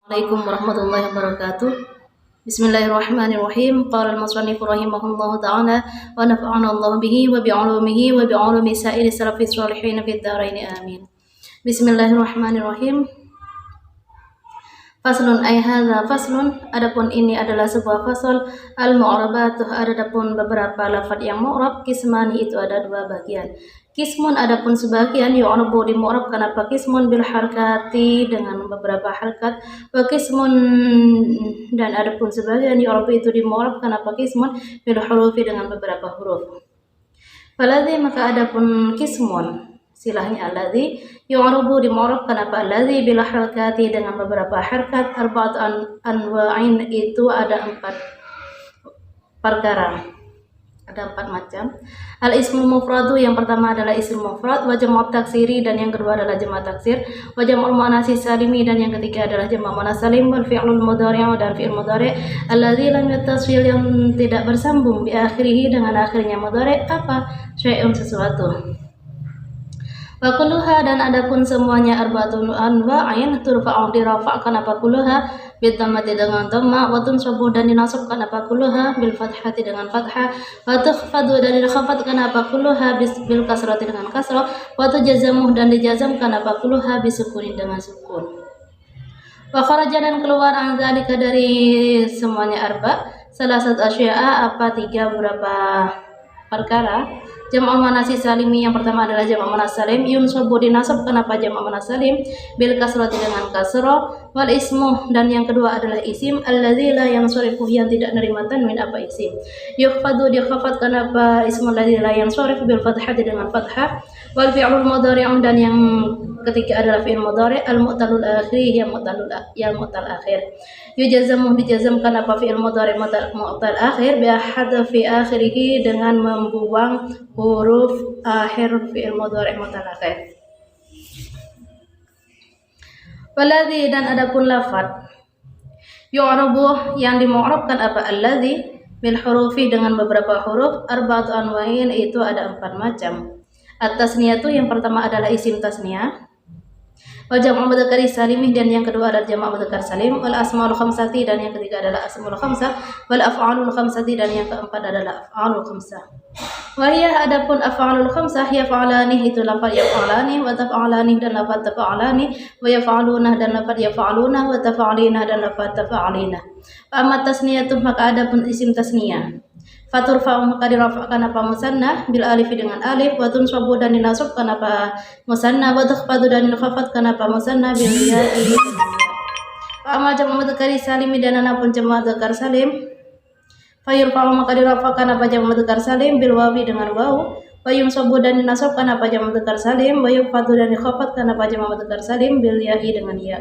Assalamualaikum warahmatullahi wabarakatuh. Bismillahirrahmanirrahim. Qala al-musannif rahimahullahu ta'ala wa nafa'ana Allah bihi wa bi'ulumihi wa bi'ulumi sa'iri salafis sholihin fid dharain amin. Bismillahirrahmanirrahim. Faslun ay hadza faslun, adapun ini adalah sebuah fasal. Al-mu'rabatuh, adapun beberapa lafaz yang mu'rab. Kismani, itu ada dua bagian. Kismun, adapun sebagian, yu'rabu dimu'rabkan apa kismun bil harkati, dengan beberapa harkat. Wa kismun, dan adapun sebagian, yu'rabu itu dimu'rabkan apa kismun bil hurufi, dengan beberapa huruf. Faladhi, maka adapun kismun silahnya alladhi, yu'rabu dimu'rabkan apa alladhi bil harkati, dengan beberapa harkat. Arba'at anwa'in, itu ada 4 perkara, ada 4 macam. Al-ismu mufradu, yang pertama adalah ism mufrad, wa jam'u taksiri, dan yang kedua adalah jamak taksir, wa jam'ul muannats salimi, dan yang ketiga adalah jamak muannats salim, wal fi'lul mudhari', dan fi'il mudhari' alladzi lam yattasil, yang tidak bersambung, bi akhirih, dengan akhirnya mudhari', apa syai'un, sesuatu. Wa kulluha, dan adapun semuanya arba'atun anwa'in, turfa'u dirafa'kan apa kulluha bil dhammati, dengan dhamma, wa tunsabu, dan dinasabkan apa kulluha bil fathati, dengan fathah, wa tukhfadu, dan dikhafadkan apa kulluha bil kasrati, dengan kasrah, wa tujazamu, dan dijazamkan apa kulluha bisukunin, dengan sukun. Wa kharaja, dan keluar an dzalika, dari semuanya salasat asya'a, apa 3 beberapa perkara. Jamak muannats salimi, yang pertama adalah jamak muannats salim, yunsabu, dinasabkan apa jamak muannats salim bil kasrati, dengan kasrah. Wal ismu, dan yang kedua adalah isim, alladzi la yansarifu, yang tidak nerima tanwin apa isim. Yukhfadu, dikhafadkan apa ismu alladzi la yansarif bil fathati, dengan fathah. Wal fi'lul mudhari', dan yang ketiga adalah fi'il mudhari' al mu'talul akhir, yang mu'tal akhir. Yujazamu, dijazamkan apa fi'il mudhari' mu'tal akhir bi hadfi akhirih, dengan membuang huruf akhir fi'il mudhari' mu'tal akhir. Waladhi, dan adapun lafad yu'rabu, yang dimu'rabkan apa alladhi bil hurufi, dengan beberapa huruf. Arba'atu anwa'in, itu ada 4 macam. At-tasniyatu, yang pertama adalah isim tasniyah, wa jam'u mudzakkar salim, dan yang kedua adalah jamak mudzakkar salim, wal asmaul khamsati, dan yang ketiga adalah asmaul khamsah, wal af'alul khamsati, dan yang keempat adalah af'alul khamsah. Wa hiya, adapun af'alul khamsah, yaf'alani, itu lafaz yaf'alani, wa taf'alani, dan lafaz taf'alani, wa yaf'aluna, dan lafaz yaf'aluna, wa taf'alina, dan lafaz taf'alina. Wa amma tasniyatu, maka adapun isim tasniyah, faturfa'u, maka dirafa'kan apa musanna bil alif, dengan alif, wa tunsabu, dan dinasabkan apa musanna, wa tukhfadu, dan dikhafadkan apa musanna bil ya'i. Wa amma jamak mudzakkar salim, dan adapun jamak mudzakkar salim, fayurfa'u, maka dirafa'kan apa jamak mudzakkar salim bil wawi, dengan waw, wa yunsabu, dan dinasabkan apa jamak mudzakkar salim, wa yukhfadu, dan dikhafadkan apa jamak mudzakkar salim bil ya'i, dengan ya.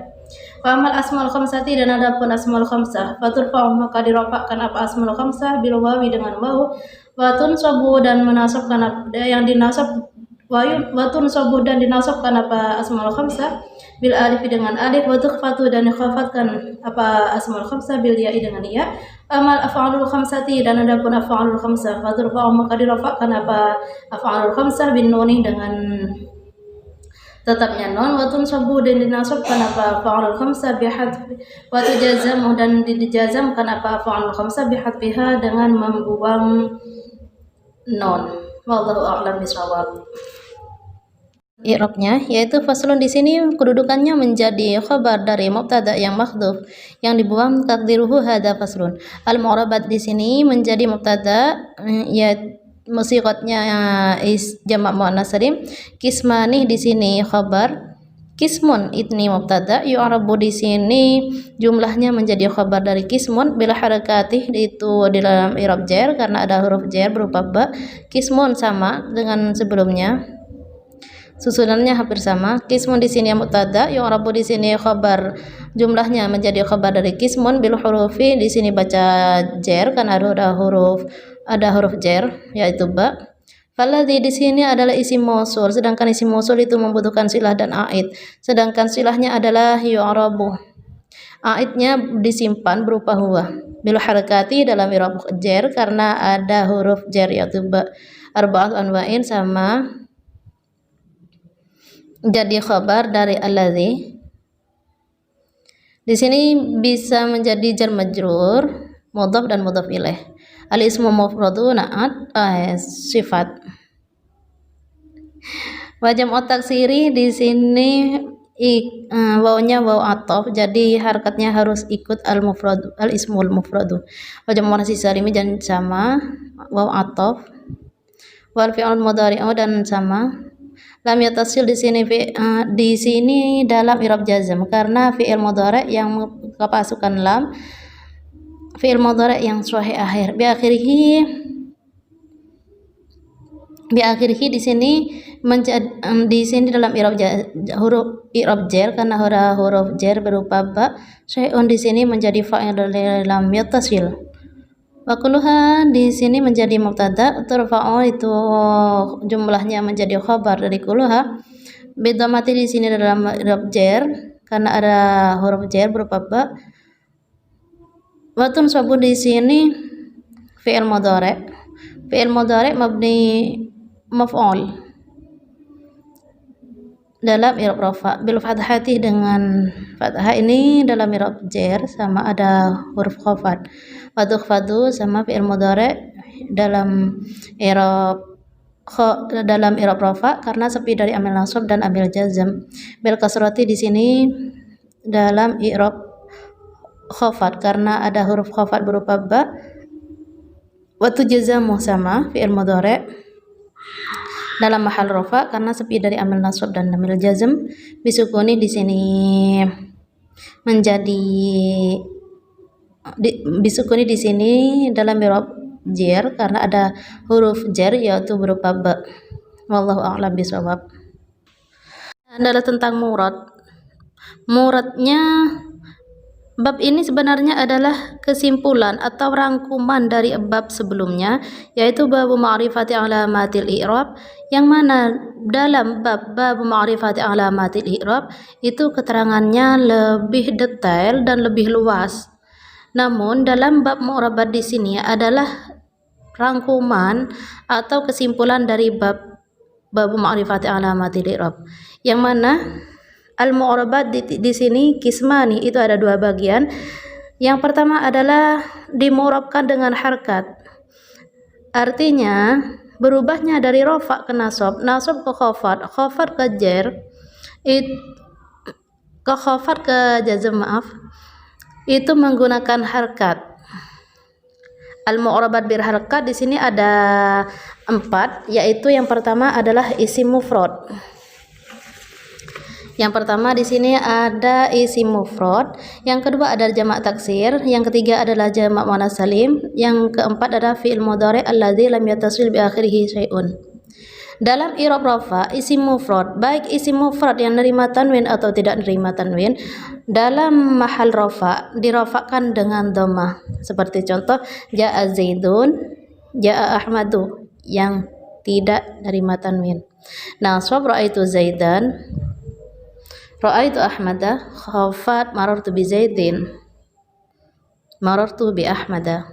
Wa amal asmaul khamsati, dan adapun asmaul khamsah, faturfa'u, maka dirafa'kan apa asmaul khamsah bil wawi, dengan waw, wa tunsabu, dan menasabkan apa yang dinasab, wa tunsabu, dan dinasabkan apa asmaul khamsah bil alif, dengan alif, wa tukhfatu, dan dikhafatkan apa asmaul khamsah bil ya'i, dengan ya. Amal af'alul khamsati, dan adapun af'alul khamsah, faturfa'u, maka dirafa'kan apa af'alul khamsah bin nuni, dengan tetapnya non, wa tunsabu, dan dinasabkan apa fa'alul khamsah bihadf, wa tujazamu, dan dijazamkan apa fa'alul khamsah bihadfiha, dengan membuang non. Wallahu a'lam bishawab. I'rabnya yaitu faslun, di sini kedudukannya menjadi khabar dari mubtada yang mahdhuf, yang dibuang, takdiruhu hadza faslun. Al-mu'rabat di sini menjadi mubtada, yaitu musiqatnya jamak muannats salim. Kismani di sini khabar, kismun ini mubtada, yu'rabu di sini jumlahnya menjadi khabar dari kismun bila harakati, itu di dalam i'rab jar karena ada huruf jar berupa ba. Kismun sama dengan sebelumnya, susunannya hampir sama. Kismun di sini mubtada, yu'rabu di sini khabar, jumlahnya menjadi khabar dari kismun bil hurufi, di sini baca jar karena ada huruf jar yaitu ba. Faladhi di sini adalah isim mausul, sedangkan isim mausul itu membutuhkan silah dan aid, sedangkan silahnya adalah yu'rabu. Aidnya disimpan berupa huwa bil harakati dalam i'rab jar karena ada huruf jar yaitu ba. Arba'at anwa'in, sama jadi khabar dari alladzi. Di sini bisa menjadi jar majrur, mudhaf dan mudhaf ilaih. Al ismu mufradu na'at sifat. Wajam otak siri di sini wawnya waw atof, jadi harakatnya harus ikut al mufradu, al ismul mufradu. Wajam muannats salimi dan sama waw atof. Wal fi'il mudhari'u dan sama. Lam yatasil di sini dalam i'rab jazm karena fi'il mudhari' yang kepasukan lam, fi'il mudhari' yang sahih akhir. Bi akhirih di sini di sini dalam huruf i'rab jar karena huruf jar berupa ba. Syai'un di sini menjadi fa'il lam yatasil. Wa kulluha di sini menjadi mubtada, turfa'u itu jumlahnya menjadi khabar dari kulluha. Bidhamati di sini dalam i'rab jar karena ada huruf jar berupa ba. Wa tunsabu di sini fi'il mudhari'. Fi'il mudhari' mabni maf'ul dalam i'rab rafa bil fathati dengan fathah, ini dalam i'rab jar sama ada huruf khafad. Wa tukhfadu sama fi'il mudhari' dalam i'rab rafa karena sepi dari amil nasab dan amil jazm. Bil kasrati di sini dalam i'rab khafad karena ada huruf khafad berupa ba. Wa tujazamu sama fi'il mudhari' dalam mahal rafa karena sepi dari amil nasab dan amil jazm. Bisukuni di sini menjadi bisukuni di sini dalam i'rab jar karena ada huruf jar yaitu berupa ba. Wallahu a'lam bishawab. Adalah tentang murad. Muradnya bab ini sebenarnya adalah kesimpulan atau rangkuman dari bab sebelumnya, yaitu bab ma'rifati alamatil i'rab, yang mana dalam bab ma'rifati alamatil i'rab itu keterangannya lebih detail dan lebih luas. Namun dalam bab mu'rabat di sini adalah rangkuman atau kesimpulan dari bab ma'rifati alamatil i'rab, yang mana al-mu'rabat di sini kismani, itu ada dua bagian. Yang pertama adalah dimu'rabkan dengan harkat. Artinya berubahnya dari rafa ke nasab, nasab ke khafad, khafad ke jar, ke khafad ke jazm, itu menggunakan harkat. Al-mu'rabat bil harkat di sini ada 4, yaitu yang pertama adalah isim mufrad. Yang pertama di sini ada isim mufrad, yang kedua ada jamak taksir, yang ketiga adalah jamak muannats salim, yang keempat adalah fi'il mudhari' alladzi lam yattasil bi akhirih syai'un. Dalam i'rab rafa isim mufrad, baik isim mufrad yang nerima tanwin atau tidak nerima tanwin, dalam mahal rafa dirafakan dengan dhammah. Seperti contoh jaa zaidun, jaa ahmadu yang tidak nerima tanwin. Nasab ra'aitu zaidan, ra'aitu ahmada, khafat marartu bi zaidin, marartu bi ahmada.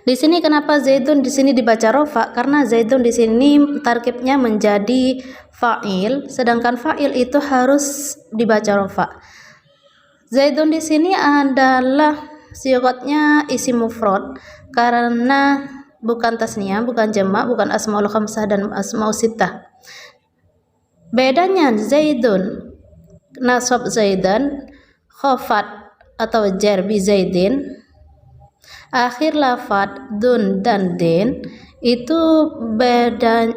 Di sini kenapa zaidun di sini dibaca rafa? Karena zaidun di sini tarkibnya menjadi fa'il, sedangkan fa'il itu harus dibaca rafa. Zaidun di sini adalah sigatnya isim mufrad karena bukan tasniyah, bukan jamak, bukan asmaul khamsah dan asmaul sittah. Bedanya zaidun, nasab zaidan, khafat atau jar bi zaidin, akhir lafad dun dan din itu beda,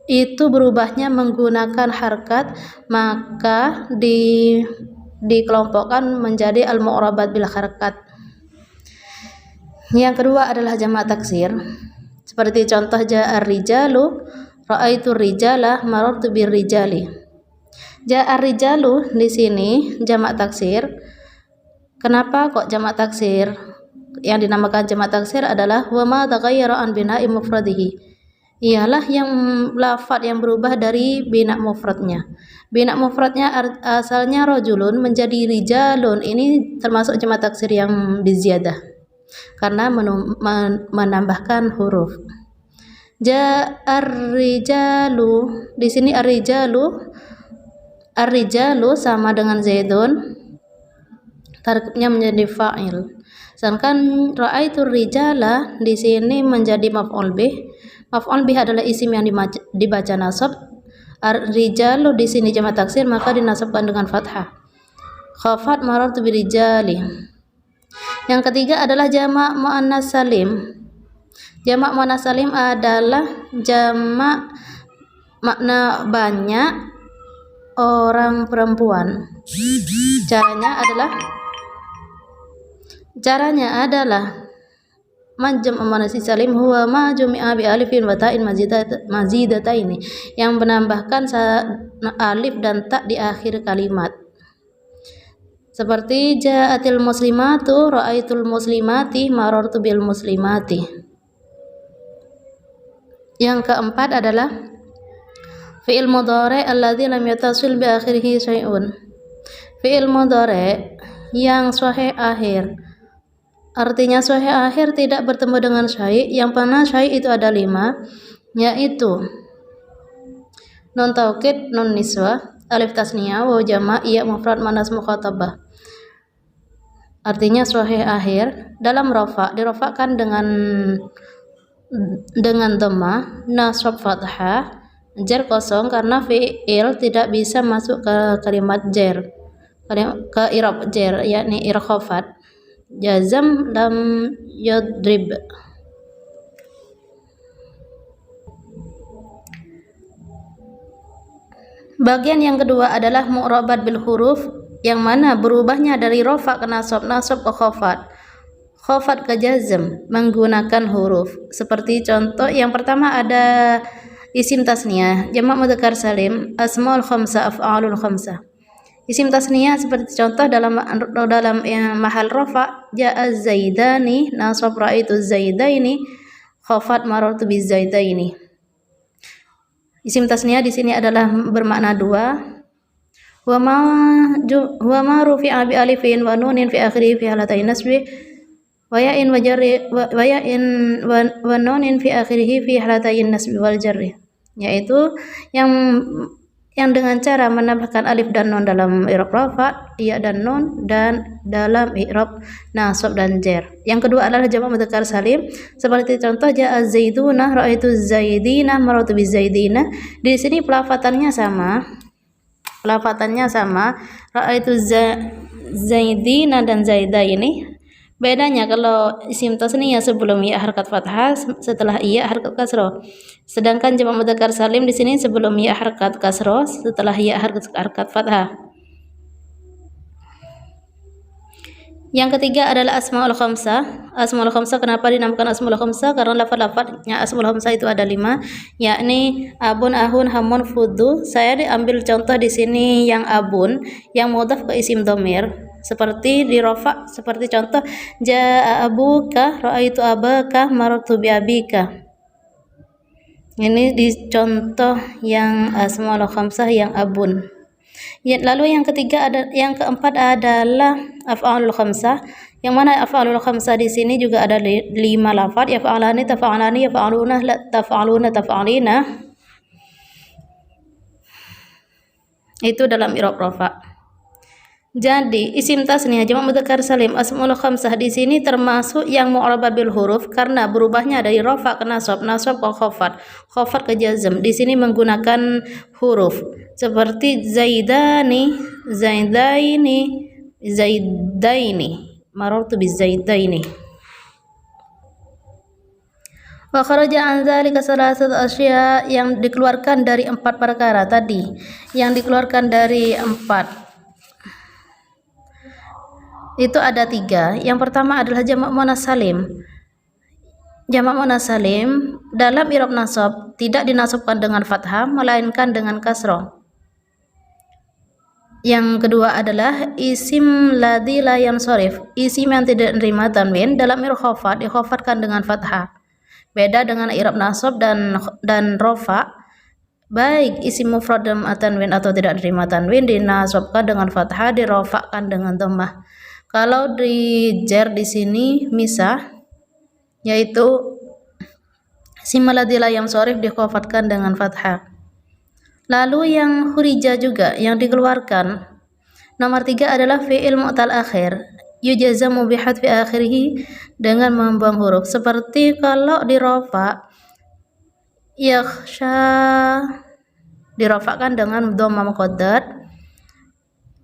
itu berubahnya menggunakan harkat, maka dikelompokkan menjadi al-mu'rabat bil harkat. Yang kedua adalah jamak taksir, seperti contoh ja'ar rijalu, ra'aitu rijalah, marartu bir rijali. Ja'ar rijalu di sini jamak taksir. Kenapa kok jamak taksir? Yang dinamakan jamak taksir adalah wa ma taghayyara an bina'i mufradihi, ialah yang lafadz yang berubah dari bina mufradnya. Bina mufradnya asalnya rajulun menjadi rijalun, ini termasuk jamak taksir yang biziyadah karena menambahkan huruf. Ja'ar rijalu, di sini ar-rijalu sama dengan zaidun, tarkibnya menjadi fa'il. Sedangkan ra'aitu rijala di sini menjadi maf'ul bih. Maf'ul bih adalah isim yang dibaca nasab. Rijalu di sini jamak taksir maka dinasabkan dengan fathah. Khafat marartu birijali. Yang ketiga adalah jamak muannas salim. Jamak muannas salim adalah jamak makna banyak orang perempuan. Caranya adalah majam muannas salim huwa ma jumi'a bi alifin wa ta'in mazidataini, yang menambahkan alif dan ta di akhir kalimat. Seperti ja'atil muslimatu, ra'aitul muslimati, marartu bil muslimati. Yang keempat adalah fi'il mudhari' alladzi lam yattasil bi akhirih syai'un. Fi'il mudhari' yang sahih akhir. Artinya sahih akhir tidak bertemu dengan syai', yang mana syai' itu ada 5, yaitu nun taukid, nun niswah, alif tasniyah, waw jama', iya mufrad, manas mukhatabah. Artinya sahih akhir dalam rafa dirafa'kan dengan dhammah, nasab fathah, jar kosong karena fi'il tidak bisa masuk ke kalimat jar, ke i'rab jar, yakni irkhafat. Jazam lam yadrib. Bagian yang kedua adalah mu'rabat bil huruf, yang mana berubahnya dari rafa ke nasab, nasab ke khafat ke jazm menggunakan huruf. Seperti contoh yang pertama ada isim tasniyah, jamak mudzakkar salim, asmaul khamsah, af'alul khamsah. Isim tasniyah seperti contoh dalam mahal rafa, ja'a zaidani, nasab ra'aitu zaidaini, khafat marartu bizaidaini. Isim tasniyah di sini adalah bermakna 2. Wa ma rufi'a bi alifin wa nunin fi akhirih fi halatain nasbi wa ya'in wa jarri wa nunin fi akhirih fi halatain nasbi wal jarri, yaitu yang dengan cara menambahkan alif dan nun dalam i'rab rafa, ya dan nun, dan dalam i'rab nasab dan jar. Yang kedua adalah jamak mudzakkar salim, seperti contoh ja'a zaiduna, ra'aitu zaidina, marartu bizaidina. Di sini pelafatannya sama, ra'aitu zaidina dan zaidaini. Bedanya kalau isim tasniyah sebelum ya harkat fathah, setelah iya harkat kasroh. Sedangkan jamak mudzakkar salim di sini sebelum ya harkat kasroh, setelah ya harkat fathah. Yang ketiga adalah asmaul khamsah. Asmaul khamsah kenapa dinamakan asmaul khamsah? Karena lafaz-lafaznya asmaul khamsah itu ada 5, yakni abun, ahun, hamun, fudu. Saya diambil contoh di sini yang abun, yang mudhaf ke isim dhamir. Seperti di rafa, seperti contoh jaa abuka, ra'aitu abaka, marartu bi abika. Ini di contoh yang asmaul khamsah yang abun. Lalu yang keempat adalah af'alul khamsah, yang mana af'alul khamsah di sini juga ada 5 lafaz, yaf'alani, taf'alani, yaf'aluna, taf'aluna, taf'alina. Itu dalam i'rab rafa. Jadi isim tasniyah, jamak mudzakkar salim, asmaul khamsah di sini termasuk yang mu'rabat bil huruf karena berubahnya dari rafa ke nasab, nasab ke khafat ke jazm. Di sini menggunakan huruf seperti zaidani, zaidaini, zaidaini, marartu bizaidaini. Wa kharaja an dzalika salasatu asya, yang dikeluarkan dari 4 perkara tadi, yang dikeluarkan dari 4 itu ada 3. Yang pertama adalah jamak muannas salim. Jamak muannas salim dalam i'rab nasab tidak dinasabkan dengan fathah melainkan dengan kasrah. Yang kedua adalah isim ladzi la yansharif, isim yang tidak menerima tanwin dalam i'rab khafat dikhafatkan dengan fathah. Beda dengan i'rab nasab dan rafa, baik isim mufrad dan tanwin atau tidak menerima tanwin dinasabkan dengan fathah, dirafa'kan dengan dhammah. Kalau di jar di sini misah, yaitu isim ladzi la yansharif dikhafatkan dengan fathah. Lalu yang hurija juga yang dikeluarkan Nomor 3 adalah fi'il mu'tal akhir, yujazamu bihadfi akhirih, dengan membuang huruf. Seperti kalau di rafa, yakhsha dirafa'kan dengan dhamma muqaddar,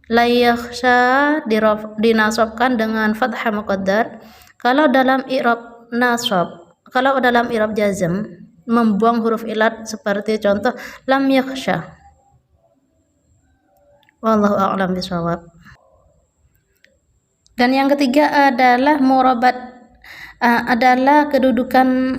la yakhsha dinasabkan dengan fathah muqaddar. Kalau dalam i'rab nasab, kalau dalam i'rab jazm membuang huruf ilat seperti contoh lam yakhsha. Wallahu a'lam bishawab. Dan yang ketiga adalah murabat, adalah kedudukan